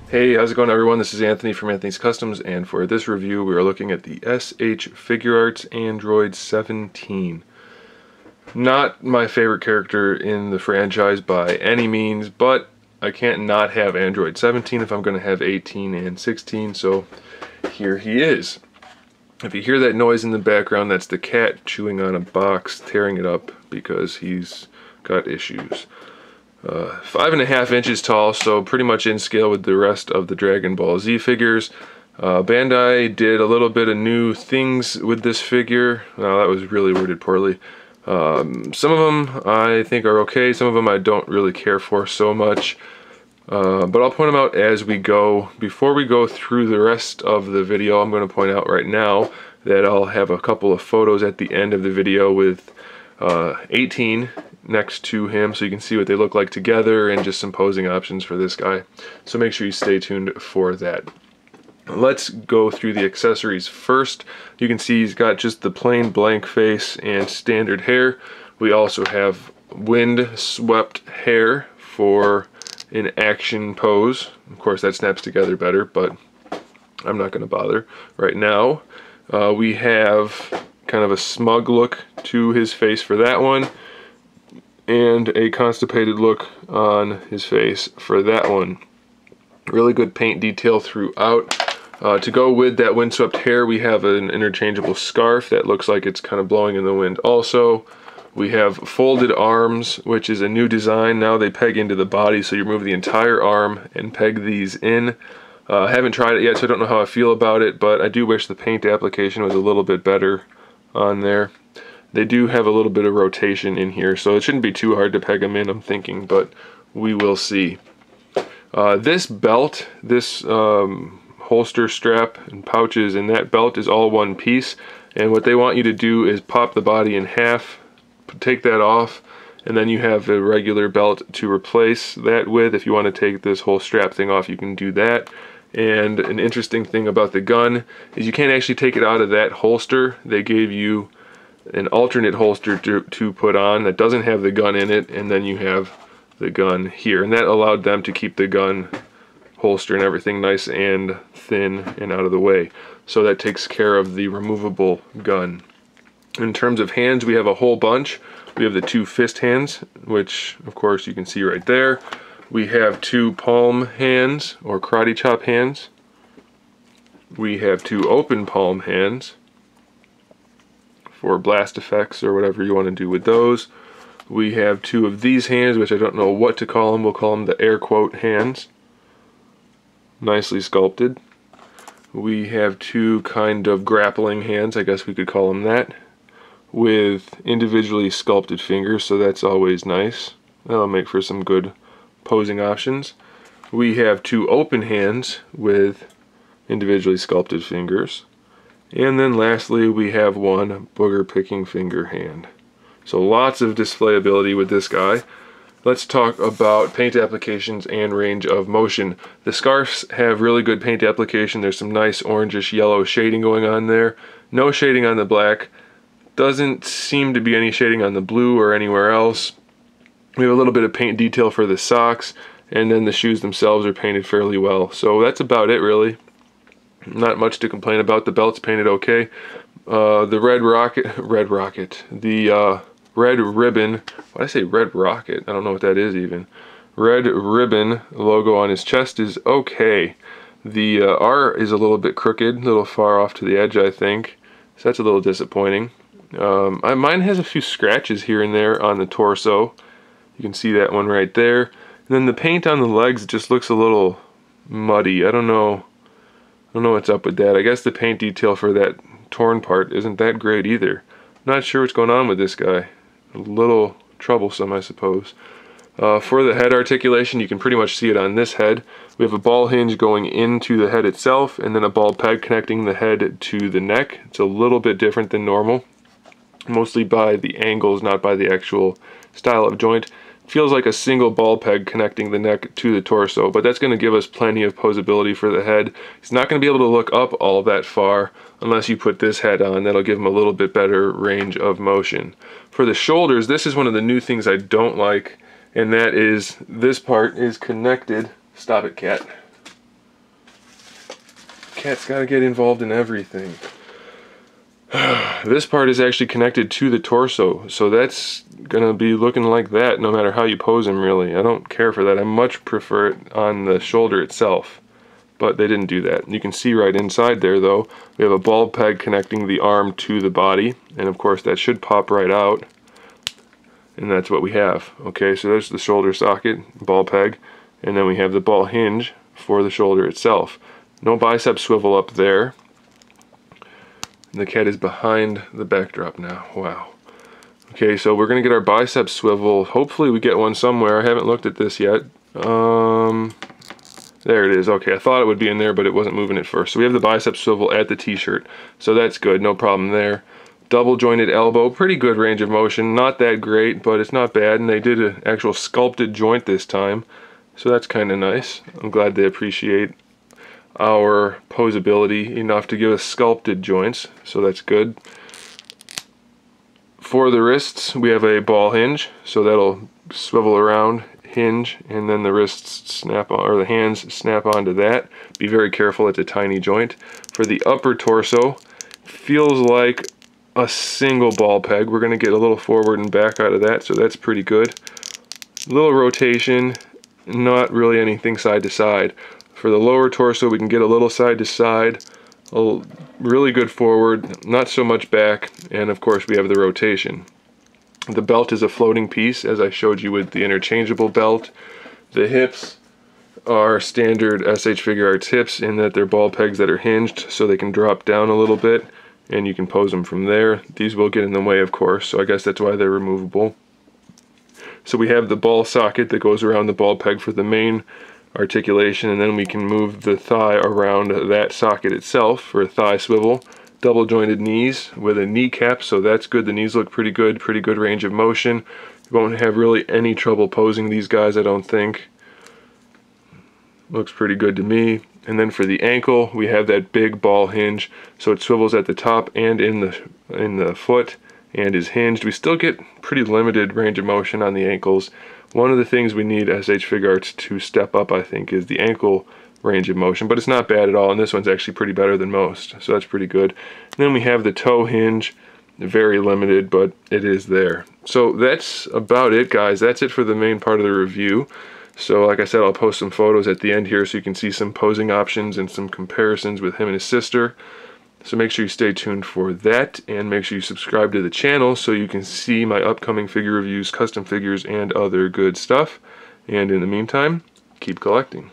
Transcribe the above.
Hey, how's it going everyone? This is Anthony from Anthony's Customs, and for this review we are looking at the SH Figuarts Android 17. Not my favorite character in the franchise by any means, but I can't not have Android 17 if I'm going to have 18 and 16, so here he is. If you hear that noise in the background, that's the cat chewing on a box, tearing it up because he's got issues. 5.5 inches tall, so pretty much in scale with the rest of the Dragon Ball Z figures. Bandai did a little bit of new things with this figure. Now that was really worded poorly. Some of them I think are okay, some of them I don't really care for so much. But I'll point them out as we go. Before we go through the rest of the video, I'm going to point out right now that I'll have a couple of photos at the end of the video with 18 next to him, so you can see what they look like together and just some posing options for this guy. So make sure you stay tuned for that. Let's go through the accessories first. You can see he's got just the plain blank face and standard hair. We also have wind swept hair for an action pose. Of course that snaps together better, but I'm not going to bother right now. We have kind of a smug look to his face for that one, and a constipated look on his face for that one. Really good paint detail throughout. To go with that windswept hair, we have an interchangeable scarf that looks like it's kind of blowing in the wind also. We have folded arms, which is a new design. Now they peg into the body, so you remove the entire arm and peg these in. I haven't tried it yet, so I don't know how I feel about it, but I do wish the paint application was a little bit better on there. They do have a little bit of rotation in here, so it shouldn't be too hard to peg them in, I'm thinking, but we will see. This belt, this holster strap and pouches, and that belt is all one piece, and what they want you to do is pop the body in half, take that off, and then you have a regular belt to replace that with. If you want to take this whole strap thing off, you can do that. And an interesting thing about the gun is you can't actually take it out of that holster. They gave you an alternate holster to put on that doesn't have the gun in it, and then you have the gun here, and that allowed them to keep the gun holster and everything nice and thin and out of the way, so that takes care of the removable gun. In terms of hands, we have a whole bunch. We have the two fist hands, which of course you can see right there. We have two palm hands or karate chop hands. We have two open palm hands for blast effects or whatever you want to do with those. We have two of these hands, which I don't know what to call them. We'll call them the air quote hands. Nicely sculpted. We have two kind of grappling hands, I guess we could call them that, with individually sculpted fingers, so that's always nice. That'll make for some good posing options. We have two open hands with individually sculpted fingers. And then lastly, we have one booger picking finger hand. So lots of displayability with this guy. Let's talk about paint applications and range of motion. The scarves have really good paint application. There's some nice orangish yellow shading going on there. No shading on the black. Doesn't seem to be any shading on the blue or anywhere else. We have a little bit of paint detail for the socks, and then the shoes themselves are painted fairly well. So that's about it really. Not much to complain about. The belt's painted okay. The red ribbon, why did I say red rocket? I don't know what that is even. Red ribbon logo on his chest is okay. The R is a little bit crooked, a little far off to the edge I think. So that's a little disappointing. Mine has a few scratches here and there on the torso. You can see that one right there. And then the paint on the legs just looks a little muddy. I don't know what's up with that. I guess the paint detail for that torn part isn't that great either. Not sure what's going on with this guy. A little troublesome, I suppose. For the head articulation, you can pretty much see it on this head. We have a ball hinge going into the head itself, and then a ball peg connecting the head to the neck. It's a little bit different than normal, mostly by the angles, not by the actual style of joint. Feels like a single ball peg connecting the neck to the torso, but that's going to give us plenty of posability for the head. He's not going to be able to look up all that far unless you put this head on. That'll give him a little bit better range of motion. For the shoulders, this is one of the new things I don't like, and that is this part is connected. Stop it, cat. cat's got to get involved in everything. This part is actually connected to the torso, so that's gonna be looking like that no matter how you pose him, really. I don't care for that. I much prefer it on the shoulder itself, but they didn't do that. You can see right inside there, though, we have a ball peg connecting the arm to the body, and of course that should pop right out, and that's what we have. Okay, so there's the shoulder socket, ball peg, and then we have the ball hinge for the shoulder itself. No bicep swivel up there. The cat is behind the backdrop now. Wow. Okay, so we're going to get our bicep swivel. Hopefully we get one somewhere. I haven't looked at this yet. There it is. Okay, I thought it would be in there, but it wasn't moving at first. So we have the bicep swivel at the t-shirt. So that's good. No problem there. Double jointed elbow. Pretty good range of motion. Not that great, but it's not bad. And they did an actual sculpted joint this time. So that's kind of nice. I'm glad they appreciate our posability enough to give us sculpted joints, so that's good. For the wrists, we have a ball hinge, so that'll swivel around, hinge, and then the wrists snap on, or the hands snap onto that. Be very careful, it's a tiny joint. For the upper torso, feels like a single ball peg. We're going to get a little forward and back out of that, so that's pretty good. A little rotation, not really anything side to side. For the lower torso, we can get a little side to side, a really good forward, not so much back, and of course we have the rotation. The belt is a floating piece, as I showed you with the interchangeable belt. The hips are standard SH Figuarts hips in that they're ball pegs that are hinged, so they can drop down a little bit, and you can pose them from there. These will get in the way, of course, so I guess that's why they're removable. So we have the ball socket that goes around the ball peg for the main articulation, and then we can move the thigh around that socket itself for a thigh swivel. Double jointed knees with a kneecap, so that's good. The knees look pretty good range of motion. You won't have really any trouble posing these guys, I don't think. Looks pretty good to me. And then for the ankle, we have that big ball hinge, so it swivels at the top and in the foot and is hinged. We still get pretty limited range of motion on the ankles. One of the things we need SH Figuarts to step up, I think, is the ankle range of motion, but it's not bad at all, and this one's actually pretty better than most, so that's pretty good. And then we have the toe hinge, very limited, but it is there. So that's about it, guys. That's it for the main part of the review. So like I said, I'll post some photos at the end here so you can see some posing options and some comparisons with him and his sister. So make sure you stay tuned for that, and make sure you subscribe to the channel so you can see my upcoming figure reviews, custom figures, and other good stuff. And in the meantime, keep collecting.